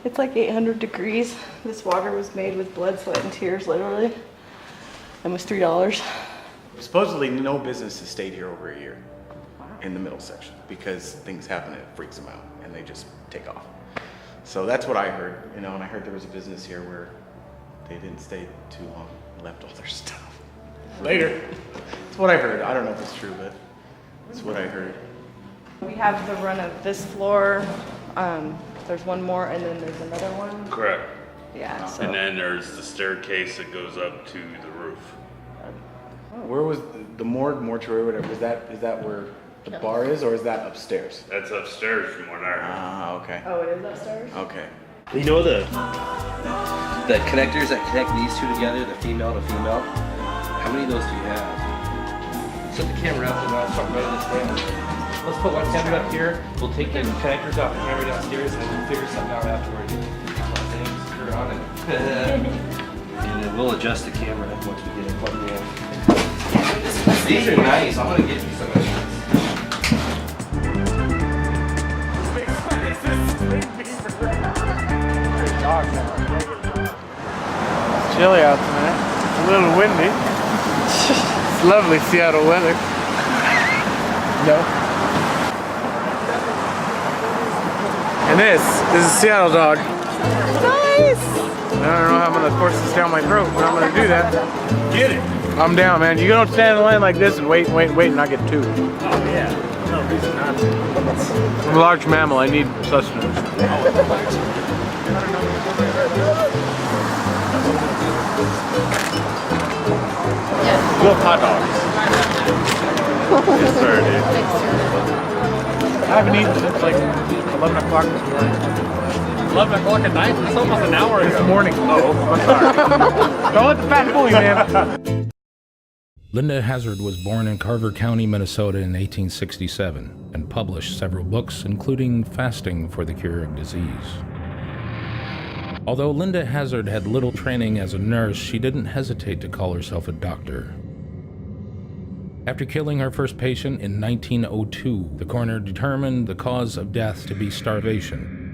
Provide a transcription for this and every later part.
It's like 800 degrees. This water was made with blood, sweat, and tears, literally. And was $3. Supposedly no business has stayed here over a year in the middle section because things happen and it freaks them out and they just take off. So that's what I heard, you know, and I heard there was a business here where they didn't stay too long, left all their stuff. Later. That's what I heard. I don't know if it's true, but it's what I heard. We have the run of this floor. There's one more, and then there's another one. Correct. Yeah. So. And then there's the staircase that goes up to the roof. Where was the mortuary, whatever? Is that where the bar is, or is that upstairs? That's upstairs from what I heard. Ah, okay. Oh, it is upstairs? Okay. You know the connectors that connect these two together, the female to female? How many of those do you have? Set the camera up and I'll start running this down. Let's put one camera up here. We'll take the connectors off the camera downstairs and we'll figure something out afterwards. Screw on it. And then we'll adjust the camera once we get it plugged in. These are nice. I'm gonna get you some of these. It's chilly out tonight. It's a little windy. It's lovely Seattle weather. No. And this is a Seattle dog. Nice! I don't know how I'm gonna force this down my throat, but I'm gonna do that. Get it. I'm down, man. You don't stand in line like this and wait and not get two. Oh yeah. No reason not to. I'm a large mammal. I need sustenance. Love hot dogs. Yes, sir, dude. I haven't eaten since like 11 o'clock this morning. 11 o'clock at night? It's almost an hour ago. This morning. Oh, I'm sorry. Don't let the fat fool you, man. Linda Hazard was born in Carver County, Minnesota in 1867 and published several books, including Fasting for the Cure of Disease. Although Linda Hazard had little training as a nurse, she didn't hesitate to call herself a doctor. After killing her first patient in 1902, the coroner determined the cause of death to be starvation.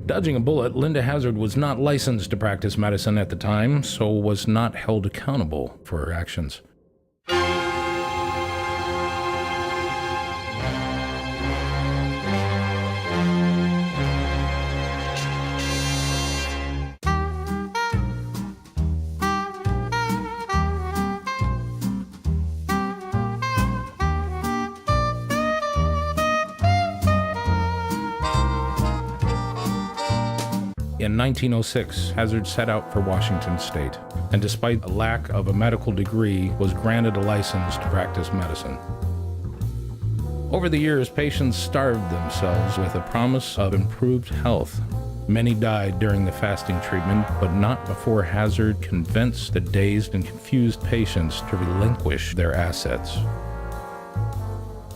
Dodging a bullet, Linda Hazard was not licensed to practice medicine at the time, so was not held accountable for her actions. In 1906, Hazard set out for Washington State, and despite a lack of a medical degree, was granted a license to practice medicine. Over the years, patients starved themselves with a promise of improved health. Many died during the fasting treatment, but not before Hazard convinced the dazed and confused patients to relinquish their assets.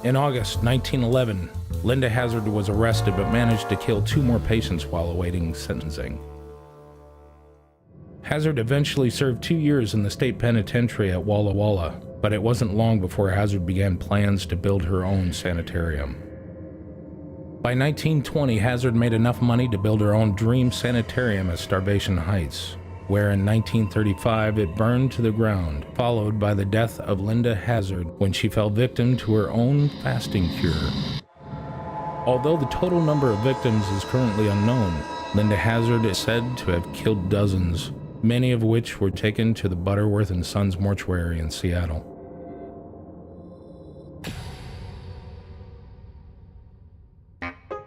In August 1911, Linda Hazard was arrested but managed to kill 2 more patients while awaiting sentencing. Hazard eventually served 2 years in the state penitentiary at Walla Walla, but it wasn't long before Hazard began plans to build her own sanitarium. By 1920, Hazard made enough money to build her own dream sanitarium at Starvation Heights, where in 1935 it burned to the ground, followed by the death of Linda Hazard when she fell victim to her own fasting cure. Although the total number of victims is currently unknown, Linda Hazard is said to have killed dozens, many of which were taken to the Butterworth and Sons Mortuary in Seattle.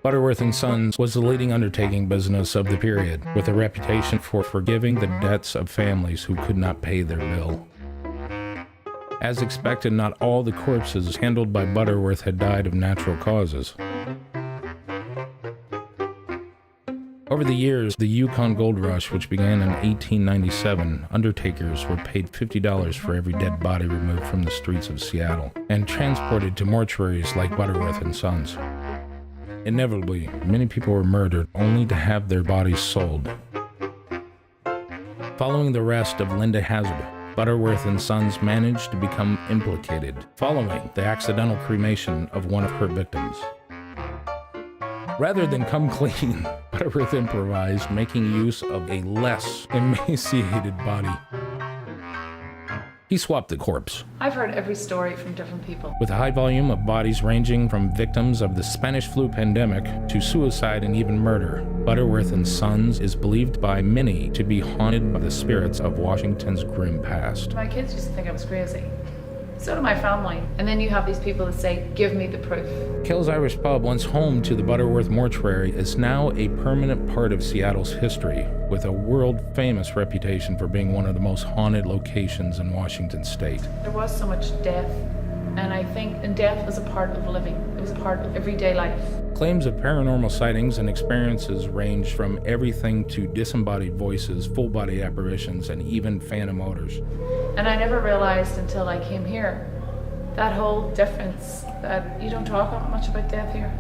Butterworth and Sons was the leading undertaking business of the period, with a reputation for forgiving the debts of families who could not pay their bill. As expected, not all the corpses handled by Butterworth had died of natural causes. Over the years, the Yukon Gold Rush, which began in 1897, undertakers were paid $50 for every dead body removed from the streets of Seattle and transported to mortuaries like Butterworth and Sons. Inevitably, many people were murdered only to have their bodies sold. Following the arrest of Linda Hazard, Butterworth and Sons managed to become implicated following the accidental cremation of one of her victims. Rather than come clean, Butterworth improvised, making use of a less emaciated body. He swapped the corpse. I've heard every story from different people. With a high volume of bodies ranging from victims of the Spanish flu pandemic to suicide and even murder, Butterworth and Sons is believed by many to be haunted by the spirits of Washington's grim past. My kids used to think I was crazy. So do my family. And then you have these people that say, give me the proof. Kells Irish Pub, once home to the Butterworth Mortuary, is now a permanent part of Seattle's history, with a world-famous reputation for being one of the most haunted locations in Washington state. There was so much death, and I think death was a part of living. It was a part of everyday life. Claims of paranormal sightings and experiences range from everything to disembodied voices, full-body apparitions, and even phantom odors. And I never realized until I came here that whole difference, that you don't talk much about death here.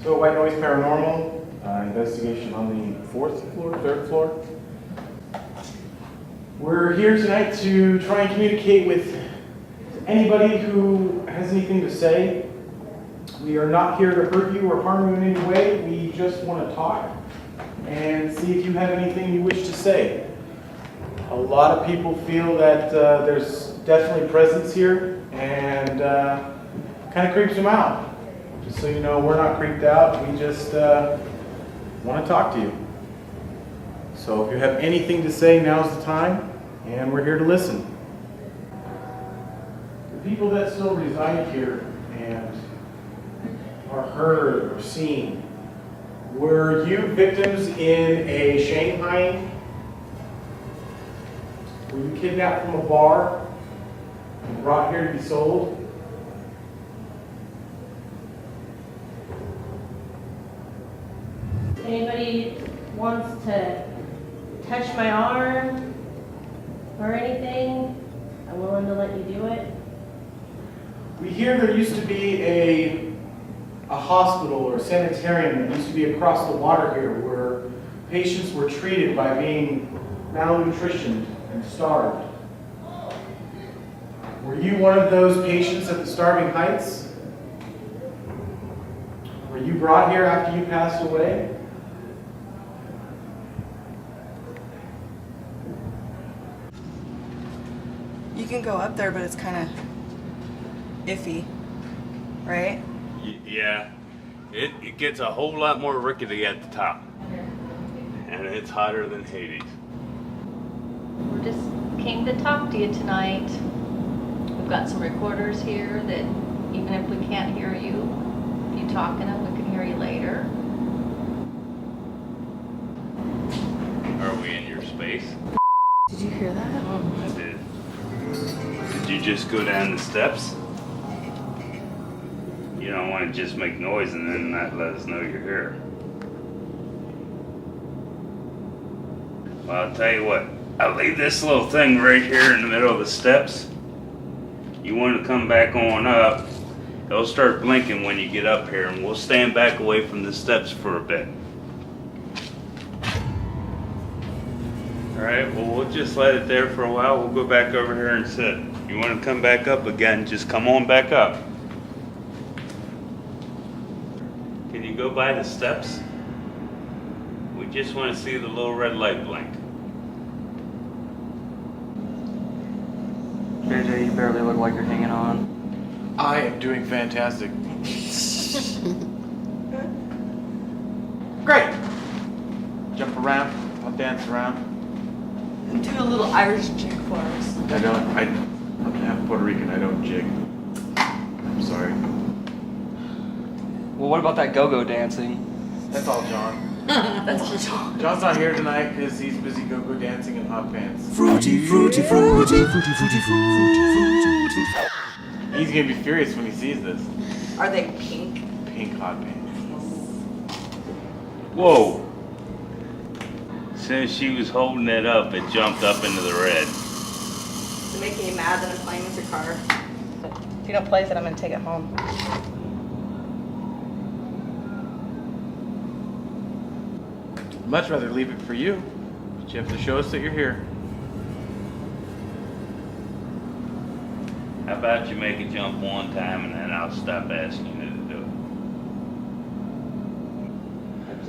So White Noise Paranormal investigation on the 4th floor, 3rd floor. We're here tonight to try and communicate with anybody who has anything to say. We are not here to hurt you or harm you in any way. We just want to talk and see if you have anything you wish to say. A lot of people feel that there's definitely presence here, and kind of creeps them out. Just so you know, we're not creeped out. We just want to talk to you. So if you have anything to say, now's the time, and we're here to listen. The people that still reside here and are heard or seen, were you victims in a Shanghai? Were you kidnapped from a bar and brought here to be sold? Anybody wants to touch my arm or anything, I'm willing to let you do it. We hear there used to be a hospital or a sanitarium that used to be across the water here where patients were treated by being malnutritioned and starved. Were you one of those patients at the Starving Heights? Were you brought here after you passed away? You can go up there, but it's kind of iffy, right? Yeah, it gets a whole lot more rickety at the top. And it's hotter than Hades. We just came to talk to you tonight. We've got some recorders here that even if we can't hear you, if you talking them, we can hear you later. Are we in your space? Did you hear that? I did. Did you just go down the steps? You don't want to just make noise and then not let us know you're here. Well, I'll tell you what. I'll leave this little thing right here in the middle of the steps. You want to come back on up. It'll start blinking when you get up here, and we'll stand back away from the steps for a bit. Alright, well, we'll just let it there for a while. We'll go back over here and sit. You want to come back up again, just come on back up. Can you go by the steps? We just want to see the little red light blink. JJ, you barely look like you're hanging on. I am doing fantastic. Great. Jump around. I'll dance around. Do a little Irish chick for us. I'm I'm half Puerto Rican, I don't jig. I'm sorry. Well, what about that go-go dancing? That's all John. That's all John. John's not here tonight because he's busy go-go dancing in hot pants. Fruity, fruity, fruity, fruity, fruity, fruity. He's gonna be furious when he sees this. Are they pink? Pink hot pants. Whoa. As soon as she was holding it up, it jumped up into the red. Does it make me mad that I'm playing with your car? If you don't place it, I'm gonna take it home. Much rather leave it for you, but you have to show us that you're here. How about you make it jump one time and then I'll stop asking you to do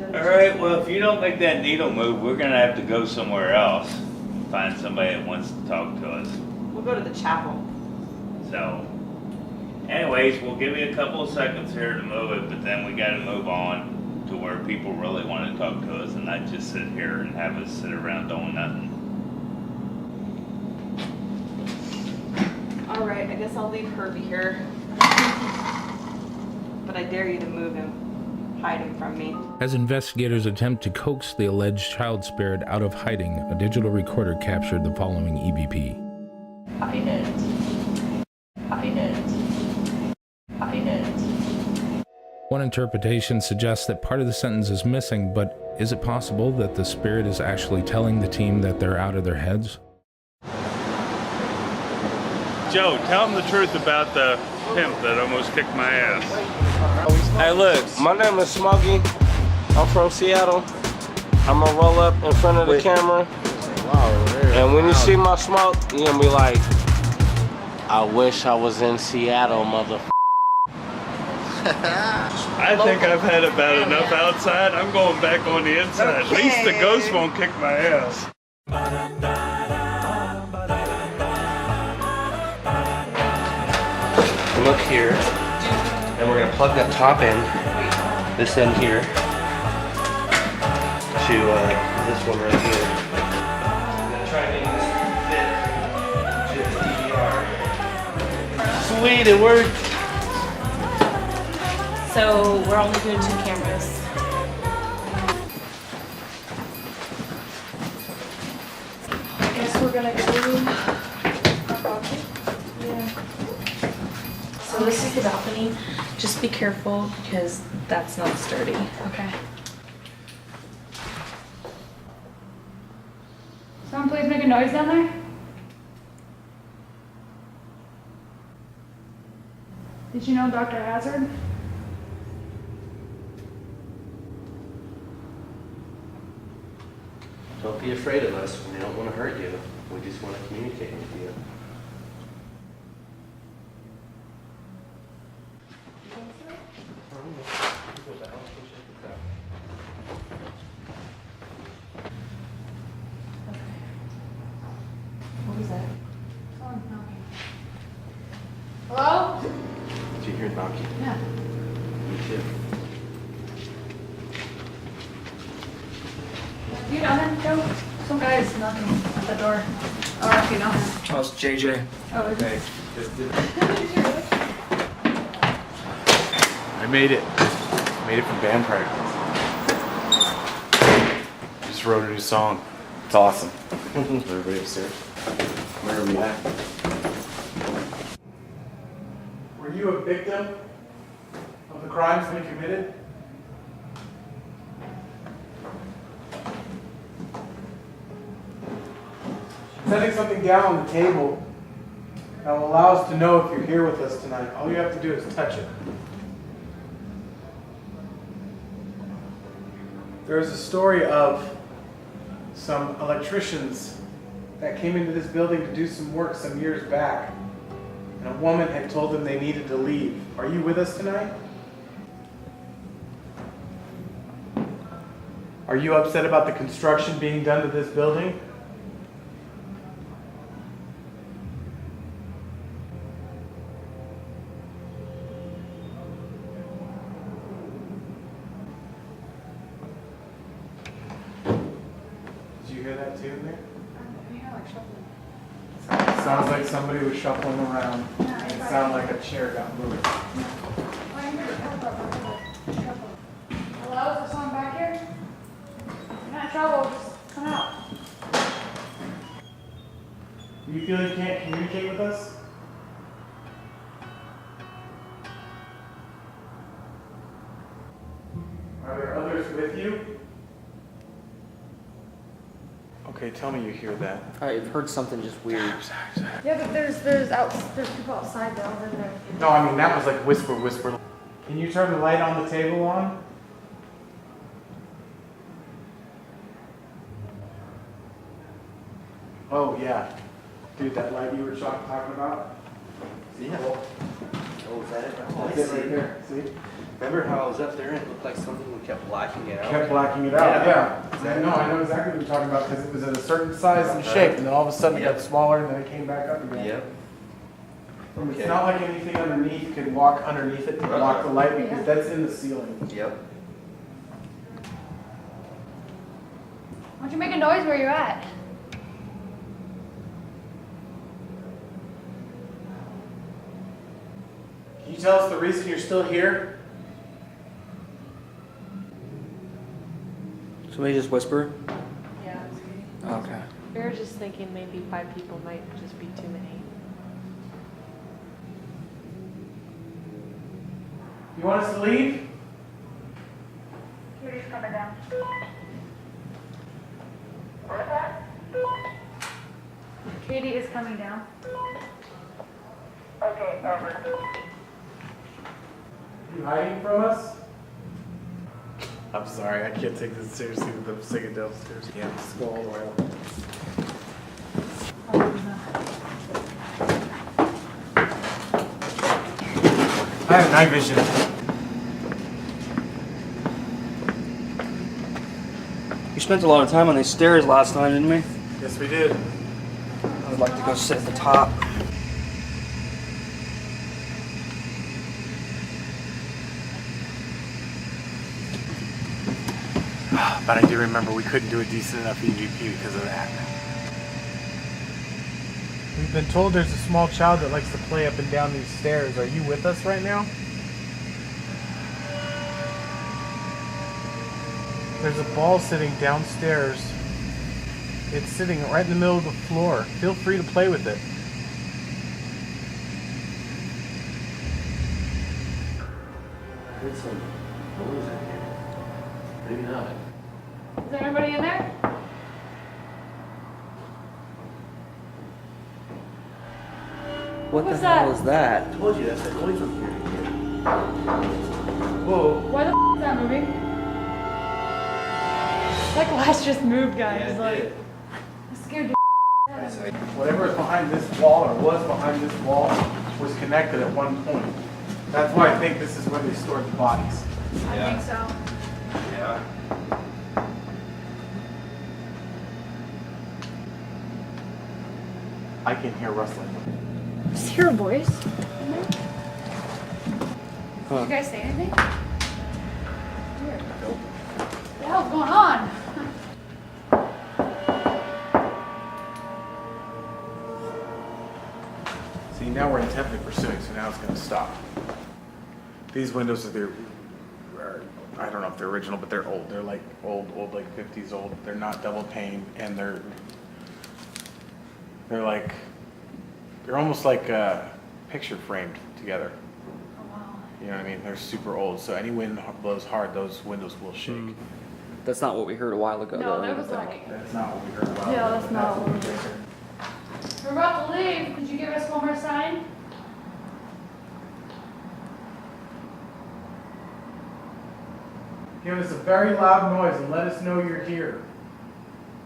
it. Alright, well if you don't make that needle move, we're gonna have to go somewhere else. Find somebody that wants to talk to us. We'll go to the chapel. So, anyways, we'll give you a couple of seconds here to move it, but then we gotta move on to where people really want to talk to us and not just sit here and have us sit around doing nothing. Alright, I guess I'll leave Herbie here. But I dare you to move him. Hide him from me. As investigators attempt to coax the alleged child spirit out of hiding, a digital recorder captured the following EVP. Hide it. Hide it. Hide it. One interpretation suggests that part of the sentence is missing, but is it possible that the spirit is actually telling the team that they're out of their heads? Joe, tell them the truth about the pimp that almost kicked my ass. Hey look, my name is Smokey. I'm from Seattle. I'm gonna roll up in front of the camera. And when you see my smoke, you're gonna be like, I wish I was in Seattle, motherfucker. I think I've had about enough outside. I'm going back on the inside. At least the ghost won't kick my ass. Look here, and we're gonna plug that top end, this end here, to this one right here. I'm gonna try to make this fit to the DVR. Sweet, it worked. So we're only doing 2 cameras. I guess we're gonna go. Yeah. So this is the balcony. Just be careful because that's not sturdy. Okay. Someone please make a noise down there. Did you know Dr. Hazard? Don't be afraid of us. We don't want to hurt you. We just want to communicate with you. What was that? Someone's knocking. Hello? Did you hear knocking? Yeah. Me too. You down there, Joe? Some guy's knocking at the door. Oh, you know him. Oh, it's JJ. Oh, is it? I made it. Made it from band practice. Just wrote a new song. It's awesome. Everybody upstairs. Where are we at? Were you a victim of the crimes we committed? Setting something down on the table that will allow us to know if you're here with us tonight. All you have to do is touch it. There's a story of some electricians that came into this building to do some work some years back, and a woman had told them they needed to leave. Are you with us tonight? Are you upset about the construction being done to this building? Did you hear that too in there? I hear like shuffling. Sounds Sounds like somebody was shuffling around. It sounded like a chair got moved. Hello, is there someone back here? You're not in trouble, just come out. You feel you can't communicate with us? Are there others with you? Okay, tell me you hear that. I've heard something just weird. Yeah, but there's people outside though. No, I mean that was like whisper, whisper. Can you turn the light on the table on? Oh yeah, dude, that light you were talking about. Yeah. Oh, is that it? Oh, That's it right there. See? Remember how I was up there and it looked like something we kept blacking it out? Kept blacking it out. Yeah. I know exactly what you're talking about because it was at a certain size and shape, and then all of a sudden it got smaller, and then it came back up again. Yep. It's not like anything underneath can walk underneath it to block the light because that's in the ceiling. Yep. Why don't you make a noise where you're at? Can you tell us the reason you're still here? Somebody just whisper? Yeah. Okay. We were just thinking maybe 5 people might just be too many. You want us to leave? Katie's coming down. Katie is coming down. Okay, over. You hiding from us? I'm sorry, I can't take this seriously with them singing downstairs. Yeah, just go all the way up. I have night vision. We spent a lot of time on these stairs last night, didn't we? Yes, we did. I would like to go sit at the top. But I do remember we couldn't do a decent enough EVP because of that. We've been told there's a small child that likes to play up and down these stairs. Are you with us right now? There's a ball sitting downstairs. It's sitting right in the middle of the floor. Feel free to play with it. I heard some noise in here. Maybe not. Is there anybody in there? What was the hell that? is that? I told you that's that noise I'm hearing here. Whoa. Why the is that moving? That glass just moved, guys. Yeah, it like, did. I scared the Whatever is behind this wall or was behind this wall was connected at one point. That's why I think this is where they stored the bodies. I think so. Yeah. I can hear rustling. Just hear a voice. Huh. Did you guys say anything? Weird. What the hell's going on? See, now we're intently pursuing, so now it's going to stop. These windows are I don't know if they're original, but they're old. They're like old, like 50s old. They're not double pane, and they're almost like picture framed together. Oh, wow. You know what I mean? They're super old, so any wind blows hard, those windows will shake. That's not what we heard a while ago, No, though. that was like. That's not what we heard about. Yeah, that's not what we heard. We're about to leave. Could you give us one more sign? Give us a very loud noise and let us know you're here.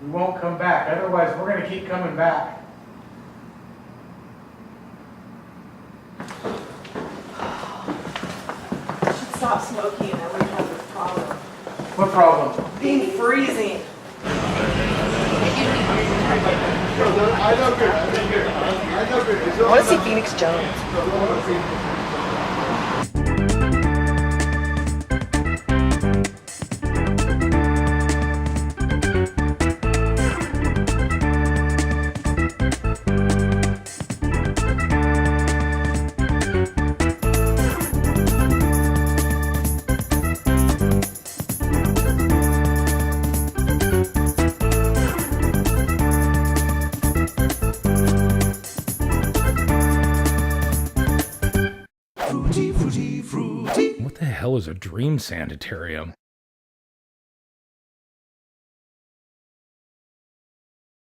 We won't come back. Otherwise, we're going to keep coming back. I should stop smoking and then we have this problem. What problem? Being freezing. I want to see Phoenix Jones. fruity. What the hell is a dream sanitarium?